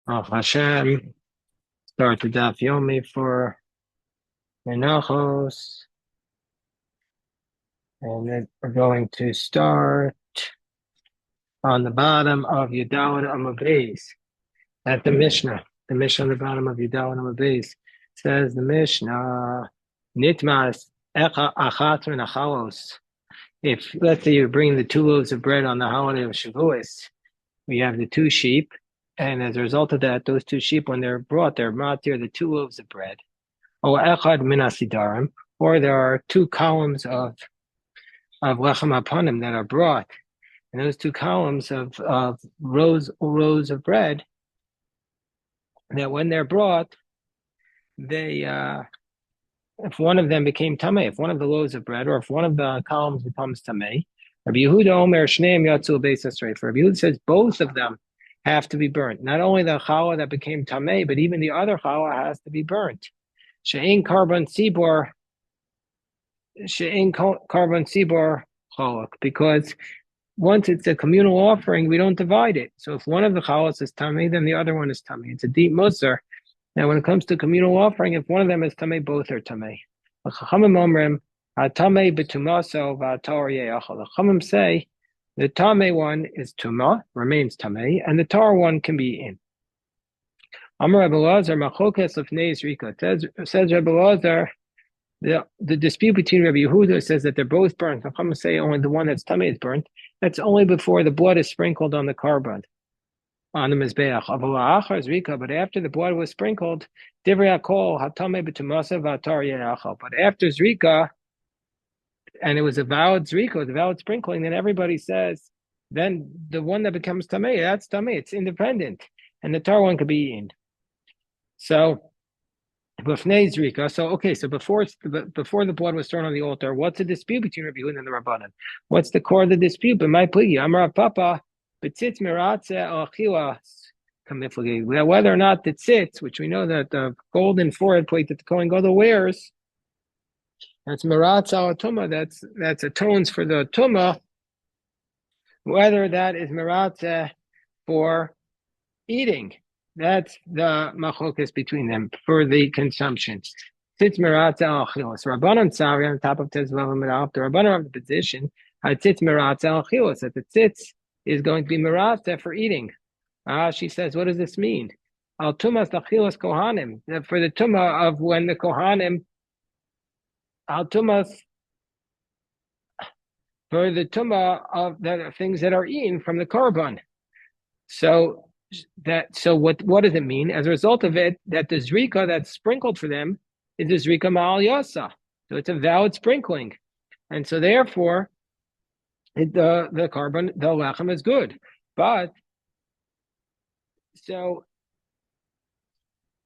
Hashem, start the Daf Yomi for Menachos, and then we're going to start on the bottom of Yudawad Amabez at the Mishnah. The Mishnah on the bottom of Yudawad Amabez says the Mishnah, Nitmas Echa Achat Menachalos. If, let's say, you bring the 2 loaves of bread on the holiday of Shavuos, we have the 2 sheep, and as a result of that, those 2 sheep, when they're brought, they're matir the 2 loaves of bread. Or echad minasidarim, or there are 2 columns of lechem hapanim that are brought, and those 2 columns of rows of bread, that when they're brought, they if one of them became tamei, if one of the loaves of bread, or if one of the columns becomes tamei, Rabbi Yehuda Omer Shneim Yatzul Beis Esrei. Rabbi Yehuda says both of them have to be burnt. Not only the challah that became tamei, but even the other challah has to be burnt. She'ein carbon sibor cholok, because once it's a communal offering, we don't divide it. So if one of the chalas is tummy, then the other one is tummy. It's a deep musar. Now, when it comes to communal offering, if one of them is tummy, both are tummy. The Chachamim say the tummy one is tuma, remains tummy, and the tar one can be eaten. Amar Rebbe Lazar machokes lefnei zrika. Says Rebbe Lazar, the dispute between Rabbi Yehuda says that they're both burnt. Chachamim say only the one that's tummy is burnt. That's only before the blood is sprinkled on the carbon, on the mizbeach. But after the blood was sprinkled, divrei hakol hatame b'tumasa v'atar ye'achal. But after zrika, and it was a valid zrika, the valid sprinkling, then everybody says, then the one that becomes tamei, that's tamei. It's independent, and the tar one could be eaten. So so okay, so before the blood was thrown on the altar, what's the dispute between Rabbi Yehuda and the Rabbanan? What's the core of the dispute? But my plea, Amar Papa, betzitz meratze achilas kamiflagi. Whether or not the tzitz, which we know that the golden forehead plate that the Kohen Gadol wears, that's meratze al tuma. That's atones for the tuma. Whether that is meratze for eating. That's the machlokas between them for the consumption. Tzitz meratze al achilos. Rabbanan Tzari on top of Tezvav Amidalf. The Rabbanan of the position had tzitz meratze al achilos, that the tzitz is going to be meratze for eating. She says, what does this mean? Al tumas achilos kohanim, for the tuma of when the kohanim, al tumas for the tuma of the things that are eaten from the korban. So what does it mean? As a result of it, that the zrika that's sprinkled for them is the zrika ma'al yasa. So it's a valid sprinkling. And so therefore, the carbon, the lechem is good. But, so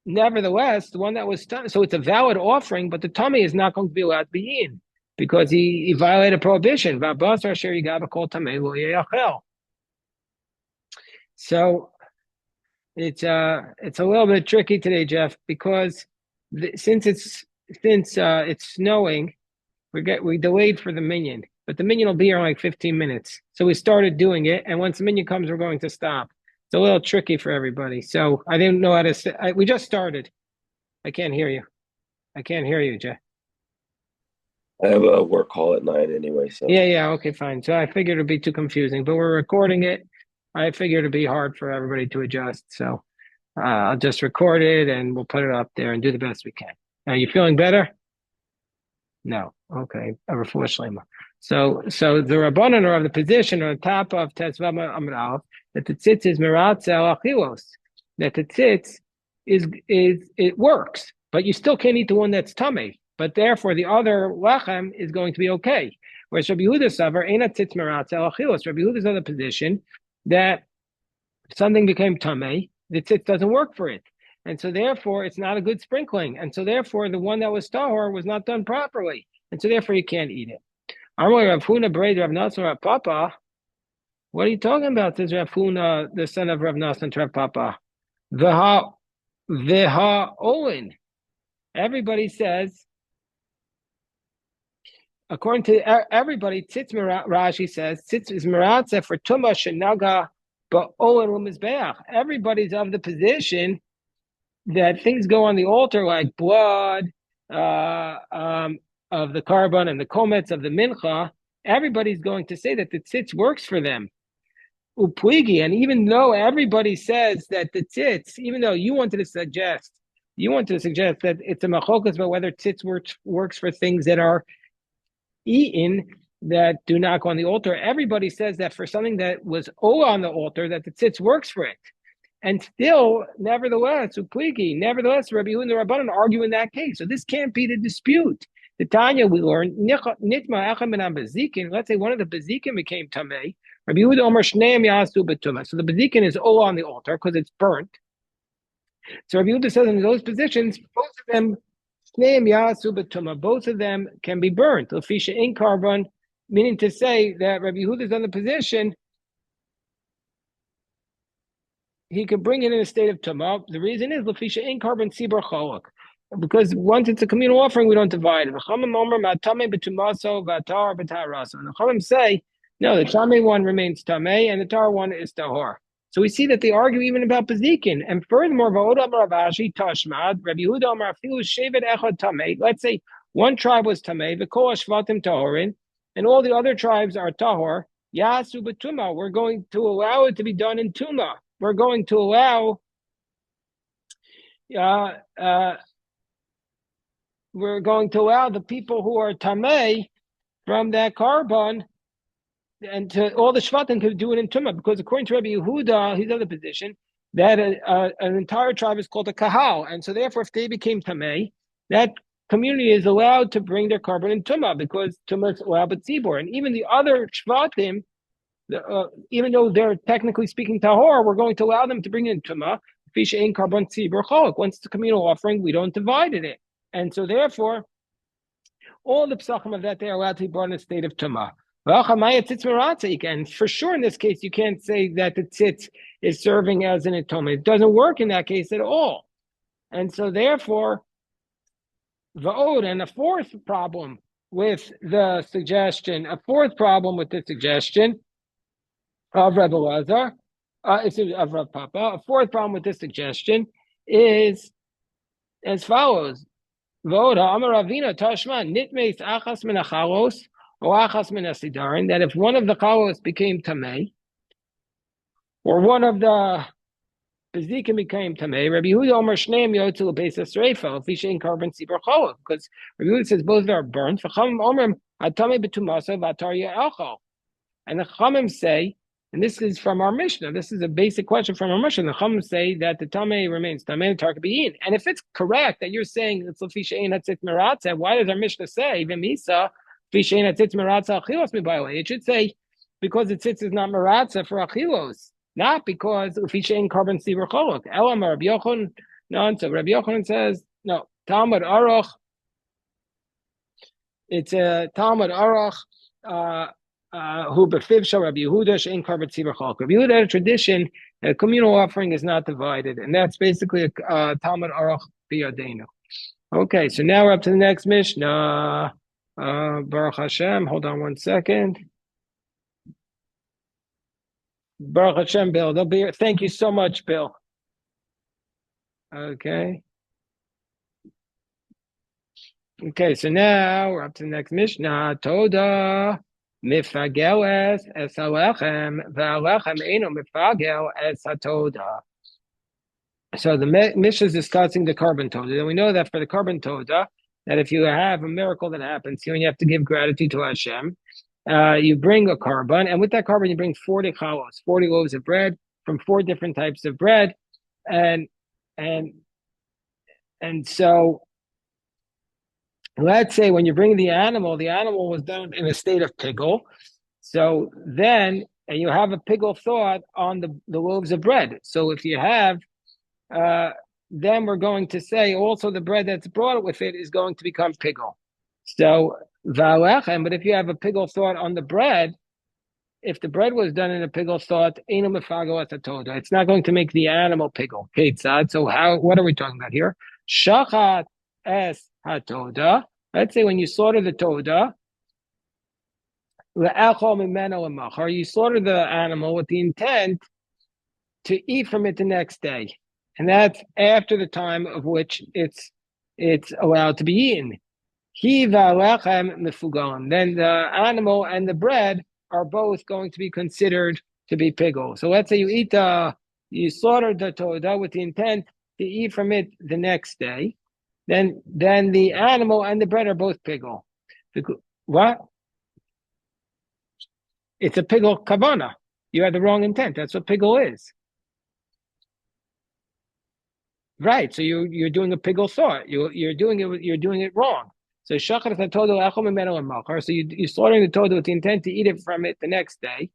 nevertheless, the one that was so it's a valid offering, but the tummy is not going to be allowed to be eaten because he violated prohibition. So it's a little bit tricky today, Jeff, because since it's snowing, we delayed for the minyan, but the minyan will be here in like 15 minutes. So we started doing it, and once the minyan comes, we're going to stop. It's a little tricky for everybody. So I didn't know how to say. We just started. I can't hear you. I can't hear you, Jeff. I have a work call at 9 anyway, so Yeah, okay, fine. So I figured it'd be too confusing, but we're recording it. I figured it'd be hard for everybody to adjust. So I'll just record it and we'll put it up there and do the best we can. Are you feeling better? No. Okay. So the Rabbanan are of the position on top of Tezvav Amrav that the tzitz is meratze al achilos, that the tzitz is it works, but you still can't eat the one that's tummy. But therefore, the other lechem is going to be okay. Whereas Rabbi Yehuda savar ena tzitz meratze al achilos. Rabbi Yehuda is on the position that something became tummy, the tzitz doesn't work for it. And so therefore, it's not a good sprinkling. And so therefore, the one that was tahor was not done properly. And so therefore, you can't eat it. Rav Huna Braid Rav Nassan Rav Papa. What are you talking about? Says Rav Huna, the son of Rav Nassan Rav Papa. V'ha Olin. Everybody says, according to everybody, tzitz Rashi says, tzitz is meratze for tuma shenaga But Owen Mizbeach, everybody's of the position that things go on the altar like blood of the carbon and the komets of the mincha. Everybody's going to say that the tzitz works for them. Upligi, and even though everybody says that the tzitz, even though you wanted to suggest that it's a machokas about whether tzitz works for things that are eaten that do not go on the altar. Everybody says that for something that was on the altar, that the tzitz works for it. And still, nevertheless, Rabbi Yehuda and the Rabbanan argue in that case. So this can't be the dispute. The Tanya we learn, Nitma Echad Min Bezikin. Let's say one of the Bezikin became Tamei. Rabbi Yehuda Omer Shneim Yasu Betuma. So the Bezikin is all on the altar because it's burnt. So Rabbi Yehuda says in those positions, both of them Shneim Yasu Betuma. Both of them can be burnt. Lefisha in carbon, meaning to say that Rabbi Yehuda is on the position he could bring it in a state of tumah. The reason is lefisha in carbon sibur cholak, because once it's a communal offering, we don't divide it. The Chachamim say no. The tamei one remains tamei, and the tar one is tahor. So we see that they argue even about bezikin. And furthermore, Ravashi Tashmad, Rabbi Yehuda Amar Afilu Shevet Echad Tamei. Let's say one tribe was tamei, v'kol Shvatim Tahorin, and all the other tribes are tahor. Yasu b'tumah. We're going to allow it to be done in tumah. We're going to allow the people who are tamei from that carbon, and to all the shvatim could do it in tumah, because according to Rabbi Yehuda, his other position, that an entire tribe is called a kahal, and so therefore, if they became tamei, that community is allowed to bring their carbon in tumah, because tumah is allowed but tzibor, and even the other shvatim. Even though they're technically speaking tahor, we're going to allow them to bring in tumah. Fisha in carbon tzibur cholak. Once it's a communal offering, we don't divide it, and so therefore, all the psachim of that they are allowed to be brought in a state of tumah. And for sure, in this case, you can't say that the tzitz is serving as an atonement. It doesn't work in that case at all, and so therefore, va'od. And a fourth problem with the suggestion of Rebbe Lazar, of Rav Papa. A fourth problem with this suggestion is as follows: Voda Amar Ravina Tashma Nitmeis Achas Min Achalos or Achas Min Asidarin. That if one of the chalos became tamei, or one of the bezikim became tamei, Rabbi Yehuda Omer Shneim Yotzel Beis Esreifa Fishein Carbon Sibur Cholok, because Rabbi Yehuda says both are burnt. V'Chachamim Omer Hatamei B'Tumasa V'Atar Ye'achal, and the Chachamim say. And this is from our Mishnah. This is a basic question from our Mishnah. The Chachamim say that the Tamei remains Tamei, the Tar could be eaten. And if it's correct that you're saying it's Lefisha Ein Hatzitz Meratza, why does our Mishnah say V'Misa Lefisha Ein Hatzitz Meratza Achilos Mibayla? It should say because the tzitz is not Meratza for Achilos, not because Lefisha Ein Carbon Sibur Cholok. Elam Rabbi Yochanan. No, so Rabbi Yochanan says no. Talmud Aruch. It's a Talmud Aruch. Who befivsha Rabbi Yehuda she'in carbon tzibur cholak. Rabbi Yehuda had a tradition that a communal offering is not divided, and that's basically a Talmud Aruch biyadenu. Okay, so now we're up to the next Mishnah. Baruch Hashem. Hold on one second. Baruch Hashem, Bill. They'll be here. Thank you so much, Bill. Okay. Okay, so now we're up to the next Mishnah. Toda. Mifageles es halechem, ve'alechem eino mifagel es hatoda. So the Mishnah is discussing the carbon toda. And we know that for the carbon toda, that if you have a miracle that happens here and you have to give gratitude to Hashem, you bring a carbon, and with that carbon you bring 40 chalos, 40 loaves of bread from 4 different types of bread, and so. Let's say when you bring the animal was done in a state of pigul. So then, and you have a pigul thought on the loaves of bread. So if you have, then we're going to say also the bread that's brought with it is going to become pigul. So, va'alechem, but if you have a pigul thought on the bread, if the bread was done in a pigul thought, eino mefago es hatoda, it's not going to make the animal pigul. Ketzad. So what are we talking about here? Shachat es hatoda. Let's say when you slaughter the toda, or you slaughter the animal with the intent to eat from it the next day, and that's after the time of which it's allowed to be eaten. Then the animal and the bread are both going to be considered to be pigul. So let's say you slaughtered the toda with the intent to eat from it the next day. Then the animal and the bread are both pigul. What? It's a pigul kavana. You had the wrong intent. That's what pigul is. Right. So you're doing a pigul thought. You're doing it wrong. So shachat toda lechol mimenu l'machar. So you're slaughtering the toda with the intent to eat it from it the next day.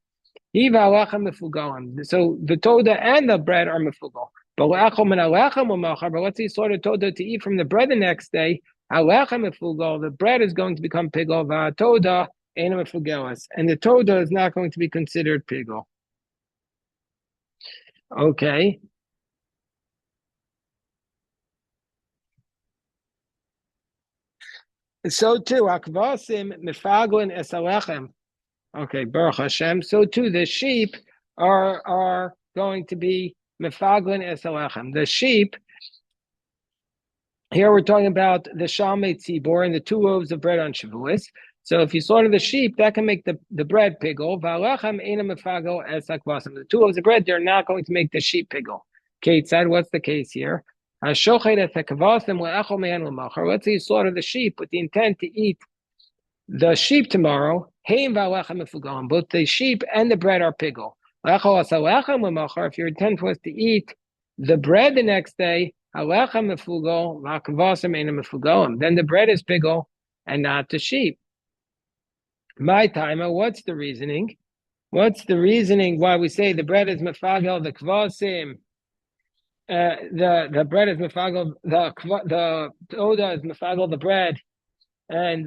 Hiva alechem mefugalim. So the toda and the bread are mefugal. But lechol min alechem l'machar. But let's say you slaughter toda to eat from the bread the next day. Alechem mefugal. The bread is going to become pigul. Toda ain't mefugelis, and the toda is not going to be considered pigul. Okay. So too, akvasim mefaglin esalechem. Okay, Baruch Hashem. So too, the sheep are going to be mefaglin esalechem. The sheep. Here we're talking about the shalmei tzibor and the 2 loaves of bread on Shavuos. So if you slaughter the sheep, that can make the bread pigul. V'alechem eina mefagel es akvasim. The 2 loaves of bread, they're not going to make the sheep pigul. Kate said, what's the case here? Let's say you slaughter the sheep with the intent to eat the sheep tomorrow. Both the sheep and the bread are pigul. If your intent was to eat the bread the next day, then the bread is pigul and not the sheep. My timer, what's the reasoning? What's the reasoning why we say the bread is mefagel, the kvasim? The bread is mefagel, the toda is mefagel, the bread, and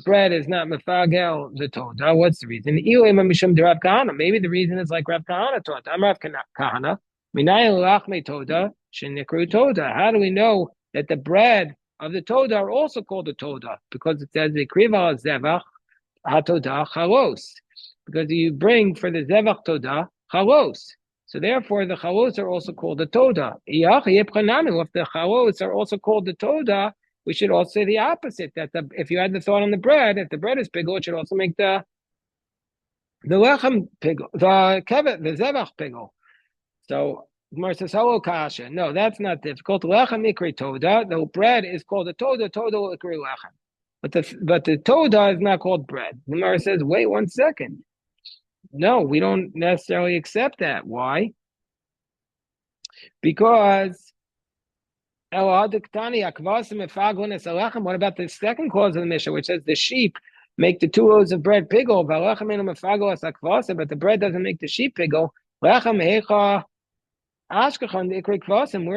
bread is not mefagel, the toda. What's the reason? Maybe the reason is like Rav Kahana taught. I'm Rav Kahana. Toda. How do we know that the bread of the toda are also called the toda? Because it says the kriva zevach hatoda chalos. Because you bring for the zevach toda chalos. So therefore, the chalos are also called the toda. If the chalos are also called the toda, we should also say the opposite. That if you had the thought on the bread, if the bread is pigul, it should also make the lechem pigul, the zevach pigul. So Gemara says, "Hello, kasha." No, that's not difficult. Lechem ikri toda. The bread is called the toda. Toda ikri lechem. But the toda is not called bread. The Gemara says, "Wait 1 second. No, we don't necessarily accept that. Why? Because what about the second clause of the Mishnah, which says the sheep make the 2 loaves of bread pigul, but the bread doesn't make the sheep pigul? Where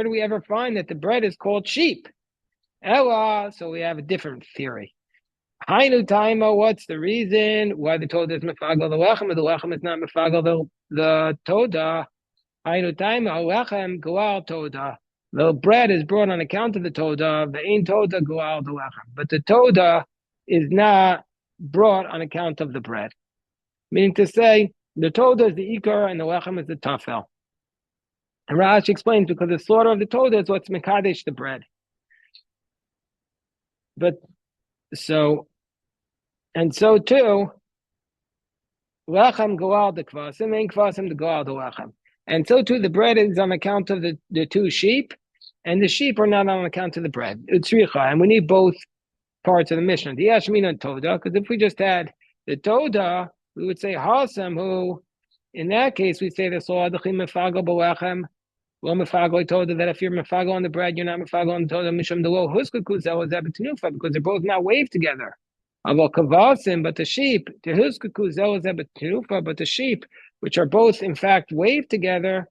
do we ever find that the bread is called sheep? So we have a different theory. Hainu taima, what's the reason why the toda is mefagel the lechem, and the lechem is not mefagel the toda? Hainu taima lechem goal toda. The bread is brought on account of the toda. The ein toda goal the lechem, but the toda is not brought on account of the bread. Meaning to say, the toda is the ikar and the lechem is the tafel. And Rashi explains because the slaughter of the toda is what's mekadesh the bread. But so too, lechem goal the kvasim, and kvasim the goal the lechem. And so too, the bread is on account of the 2 sheep, and the sheep are not on account of the bread. And we need both parts of the Mishnah. The Yashmin and Toda, because if we just had the Toda, we would say Hasam, who in that case we say the Soadachim Mefago Belechem, Lo Mefago Toda, that if you're Mefago on the bread, you're not Mefago on the Toda, Misham the Lo Huskakuzel is Abatinufa, because they're both not waved together. But the sheep, the Huskakuzel is Abatinufa, but the sheep, which are both in fact waved together,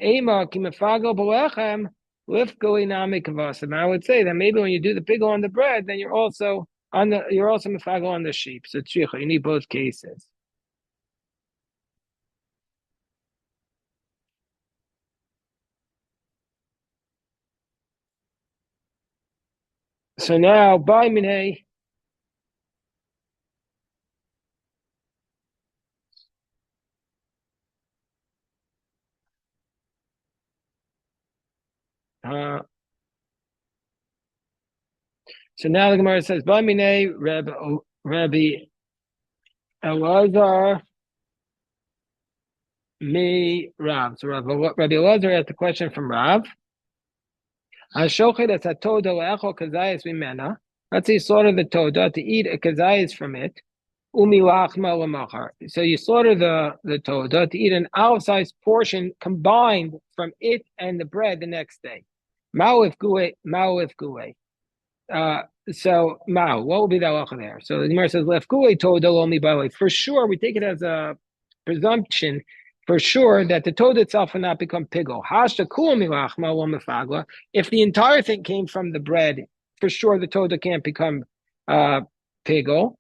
Ema Kimefago Belechem, I would say that maybe when you do the pigul on the bread, then you're also mefago on the sheep. So tzricha, you need both cases. So now by minay. Uh, so now the Gemara says, Bamine Rabbi Elazar me Rav. So Rabbi Elazar asked the question from Rav. Let's say you slaughter the toda to eat a kazayis from it. So you slaughter the toda to eat an olive-sized portion combined from it and the bread the next day. Ma'u if so Ma'u, what will be the halacha there? So the Gemara says lefgule toda only by way. For sure, we take it as a presumption for sure that the toad itself will not become pigul. If the entire thing came from the bread, for sure the toad can't become pigul.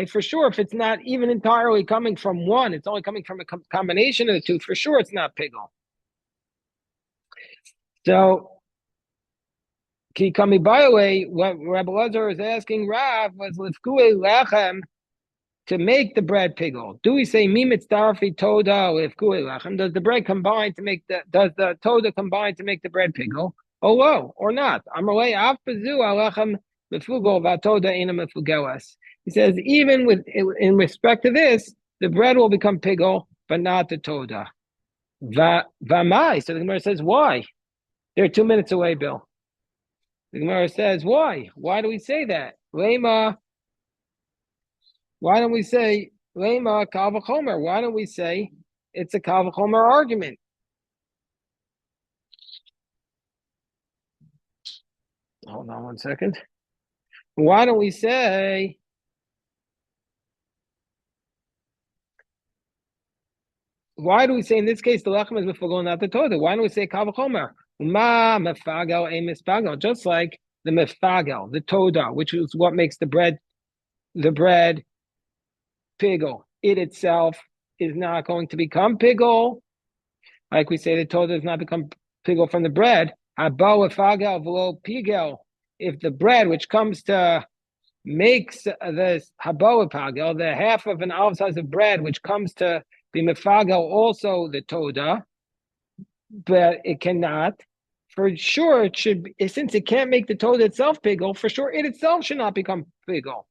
For sure, if it's not even entirely coming from one, it's only coming from a combination of the two, for sure it's not pigul. So Kikami, by the way, what Rabbi Lazar is asking Rav was lifkue lechem to make the bread pigul. Do we say mimitz darfi toda lifkue lechem? Does the bread combine to make does the toda combine to make the bread pigul? Oh, whoa, or not? Amarle afpazu alechem lefugol vatoda ina mefugelas. He says even in respect to this, the bread will become pigul, but not the toda. Vamai. So the Gemara says why? They're 2 minutes away, Bill. The Gemara says, why? Why do we say that? Lema. Why don't we say Lema Kal V'chomer? Why don't we say it's a Kal V'chomer argument? Hold on 1 second. Why don't we say in this case the lechem is mefagol, not the toda? Why don't we say Kal V'chomer? Ma mefagel a mispagel, just like the mefagel, the toda, which is what makes the bread pigul. It itself is not going to become pigul. Like we say, the toda does not become pigul from the bread. Haba mefagel v'lo pigel. If the bread, which comes to makes this haba pagel, the half of an olive size of bread, which comes to be mefagel, also the toda, but it cannot. For sure, it should be, since it can't make the toda itself pigul, for sure it itself should not become pigul.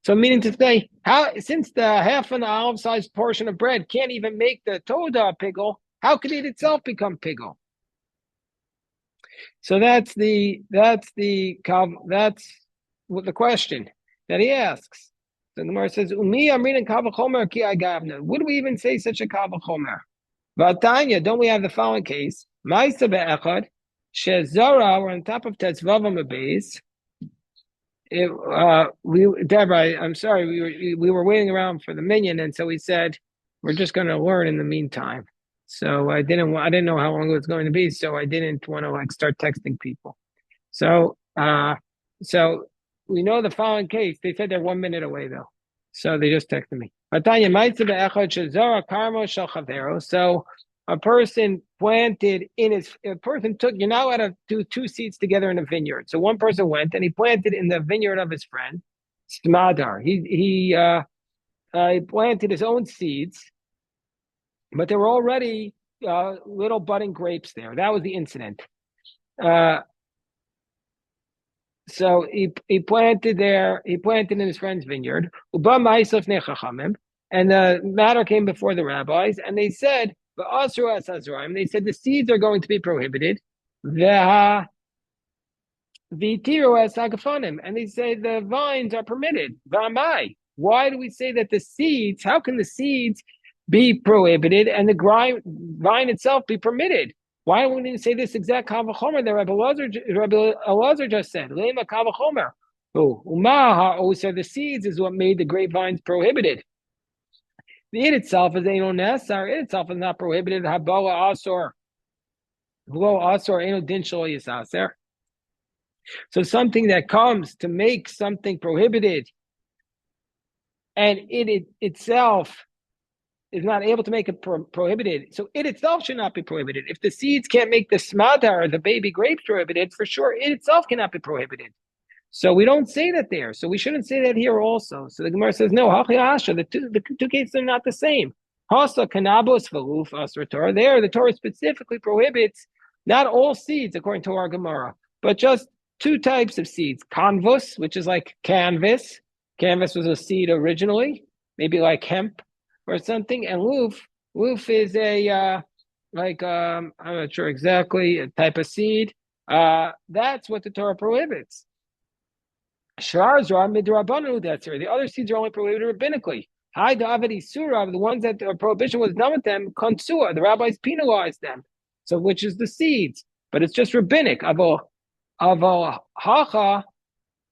So meaning to say, since the half an olive-sized portion of bread can't even make the toda pigul, how could it itself become pigul? So that's what the question that he asks. So the Gemara says, "Umi amrin kal v'chomer ki agavna." Would we even say such a kal v'chomer? V'atanya, don't we have the following case? Ma'isa be'echad shezara. We're on top of tetzvavam abeis. Deborah, I'm sorry, we were waiting around for the minion, and so we said we're just going to learn in the meantime. So I didn't know how long it was going to be, so I didn't want to start texting people. So we know the following case. They said they're 1 minute away though, so they just texted me. So a person took. You're not allowed to do two seeds together in a vineyard. So one person went and he planted in the vineyard of his friend, Smadar. He planted his own seeds, but there were already little budding grapes there. That was the incident. So he planted there. He planted in his friend's vineyard. And the matter came before the rabbis, and they said, they said the seeds are going to be prohibited. And they say the vines are permitted. Why do we say that the seeds? How can the seeds be prohibited and the vine itself be permitted? Why don't we say this exact kal v'chomer that Rabbi Elazar just said? Lema kal v'chomer. Who said the seeds is what made the grapevines prohibited. The it itself is eno nesar. It itself is not prohibited. Habala asor. V'lo asor eno din shelo yisaser. So something that comes to make something prohibited, and it itself is not able to make it prohibited, so it itself should not be prohibited. If the seeds can't make the smadar, the baby grapes, prohibited, for sure it itself cannot be prohibited. So we don't say that there. So we shouldn't say that here also. So the Gemara says, no, the two cases are not the same. Hasa kanabos veluf asra Torah. There, the Torah specifically prohibits not all seeds, according to our Gemara, but just two types of seeds. Canvus, which is like canvas. Canvas was a seed originally, maybe like hemp or something. And loof. Loof is a I'm not sure exactly, a type of seed. That's what the Torah prohibits. Shars are midrabanu. That's here. The other seeds are only prohibited rabbinically. Hi, David Surah, the ones that the prohibition was done with them, konsua, the rabbis penalized them. So, which is the seeds, but it's just rabbinic. Avo hacha.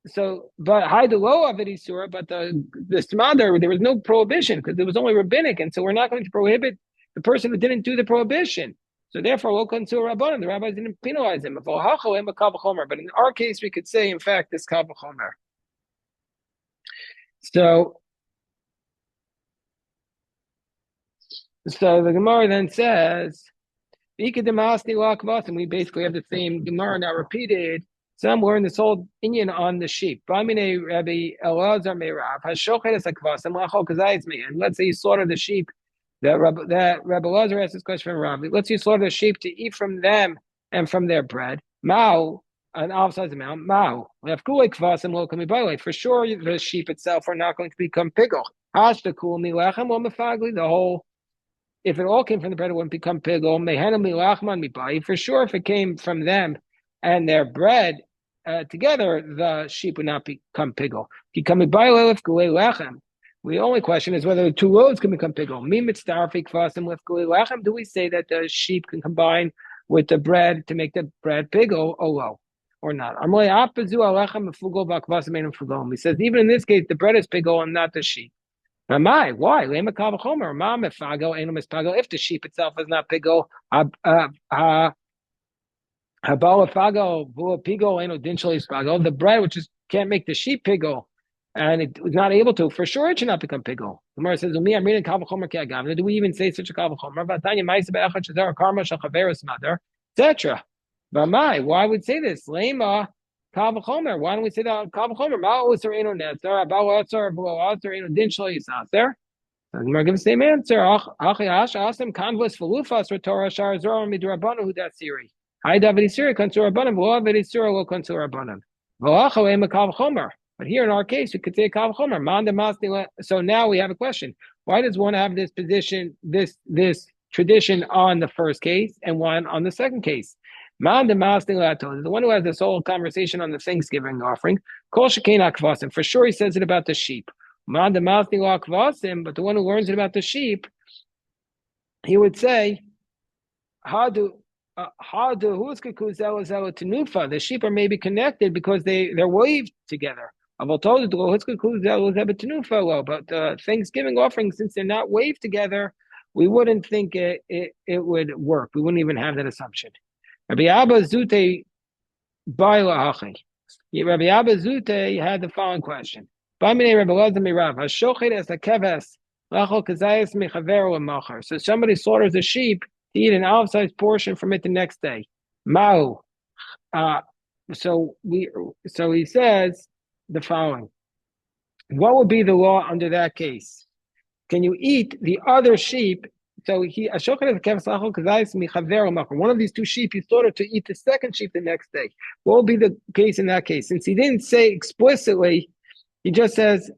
So, but hi, the low of it Surah, but the smother, there was no prohibition because it was only rabbinic, and so we're not going to prohibit the person who didn't do the prohibition. So therefore, lo konsua rabbanon, the rabbis didn't penalize him. But in our case, we could say, in fact, this kal v'chomer. So the Gemara then says, and we basically have the same Gemara now repeated. Some learn this whole Inyan on the sheep. And let's say you slaughter the sheep. That Rabbi Elazar asked this question from Rabbi. Let's say you slaughter the sheep to eat from them and from their bread. Mao, an opposite amount. Mao. For sure, the sheep itself are not going to become pickle. The whole, if it all came from the bread, it wouldn't become pickle. For sure, if it came from them and their bread together, the sheep would not become pickle. The only question is whether the two loaves can become pickle. Do we say that the sheep can combine with the bread to make the bread pickle or not? He says even in this case, the bread is pickle and not the sheep. Why? If the sheep itself is not pickle, the bread which is can't make the sheep pickle, and it was not able to, for sure it should not become pickle. The Gemara says, I'm reading kal v'chomer ke'agav. Do we even say such a kal v'chomer? Etc. Why would we say this? Lema kal v'chomer. Why don't we say that kal v'chomer? Ma'os or eno netzer, abal atzer, below atzer, eno din shlo yisaser. The Gemara gives the same answer. Achayash asem kanvus velufas Torah shar zor midrabanu hu datsiri. Hi David Isura konsur rabbanim, v'lo David Isura lo konsur rabbanim. V'lacha lema kal v'chomer. But here in our case, we could say kal v'chomer. So now we have a question. Why does one have this position, this tradition on the first case and one on the second case? The one who has this whole conversation on the Thanksgiving offering, kol shekein akvasim. For sure he says it about the sheep. But the one who learns it about the sheep, he would say, the sheep are maybe connected because they're waved together. But the Thanksgiving offering, since they're not waved together, we wouldn't think it would work. We wouldn't even have that assumption. Rabbi Abba Zute had the following question. So somebody slaughters a sheep to eat an outsized portion from it the next day. Mao. So he says the following. What would be the law under that case? Can you eat the other sheep? So one of these two sheep he slaughtered to eat the second sheep the next day. What will be the case in that case? Since he didn't say explicitly, he just says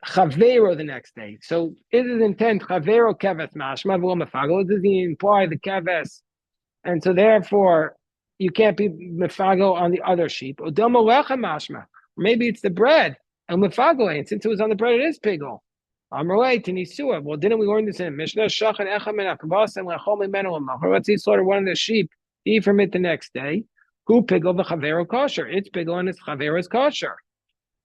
chavero the next day. So is his intent chavero keves mashma v'lo mefago? Does he imply the keves? And so therefore you can't be mefago on the other sheep. Odomo lecha mashma. Maybe it's the bread and mefago, and since it was on the bread, it is pigol. Well, didn't we learn this in Mishnah? Let's say he slaughtered one of the sheep, eat from it the next day. Who pigol the chavero kosher? It's pigol and its chavero is kosher.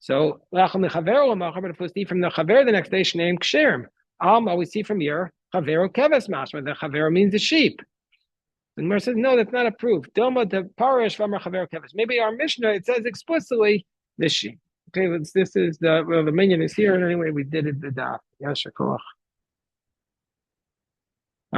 So, but if we see from the chaver the next day, shneim ksherim. We see from here, chavero keves mashma. The chavero means the sheep. The Gemara says, no, that's not a proof. Dilma the parish from our chavero keves. Maybe our Mishnah, it says explicitly the sheep. Okay, this is the minion is here, and anyway, we did it the daf. Yasher koach.